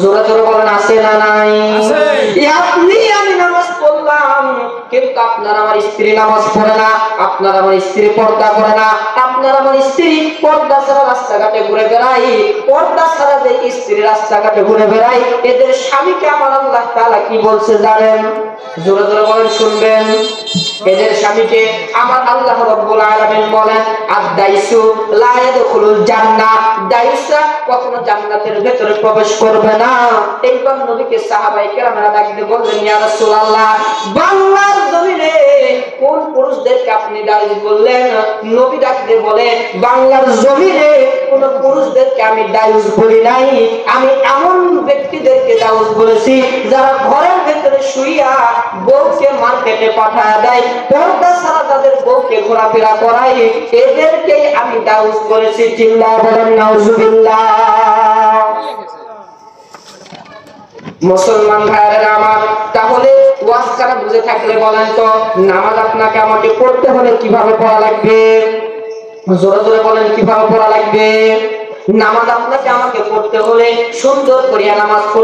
জোরে জোরে বলেন আছে না নাই? আপনি আমি নামাজ পড়লাম, কিন্তু আপনার আমার স্ত্রী নামাজ পড়ে না, আপনার আমার স্ত্রী পর্দা করে না, আপনার আমার স্ত্রী পর্দা ছাড়া রাস্তাঘাটে ঘুরে বেড়াই, পর্দা ছাড়া যে স্ত্রী রাস্তাঘাটে ঘুরে বেড়াই, এদের স্বামীকে আমার আল্লাহ তাআলা কি বলছে জানেন? জোরে জোরে বলেন, শুনবেন। এদের স্বামীকে আমার আল্লাহ রাব্বুল আলামিন বলেন, আদ-দাইসু লা ইয়াদখুলুল জান্নাহ, দাইসা কখনো জান্নাতের ভিতরে প্রবেশ করবে না। এইবার নবীকে সাহাবায়ে কেরামরা ডাকতে বললেন, ইয়া রাসূলুল্লাহ, বাংলার জমিনে কোন পুরুষদেরকে আপনি দাইস বললেন? নবী ডাকতে বলে, বাংলার জমিনে কোন পুরুষদেরকে আমি দাইস বলি নাই, আমি এমন ব্যক্তিদেরকে দাইস বলেছি যারা ঘরের ভিতরে শুইয়া বউকে মার্কেটে পাঠায় দেয়, পর্দা ছাড়া তাদের বউকে ঘোরাফেরা করায়, এদেরকেই আমি দাউস করেছি। চিল্লাহ বলেন নাউজুবিল্লাহ। মুসলমান ভাইয়েরা আমার, তাহলে ওয়াজটা বুঝে থাকলে বলেন তো, নামাজ আপনাকে আমাকে পড়তে হলে কিভাবে পড়া লাগবে? জোরে জোরে বলেন, কিভাবে পড়া লাগবে? নামাজ আপনাকে আমাকে পড়তে হলে সুন্দর করিয়া নামাজ পড়তে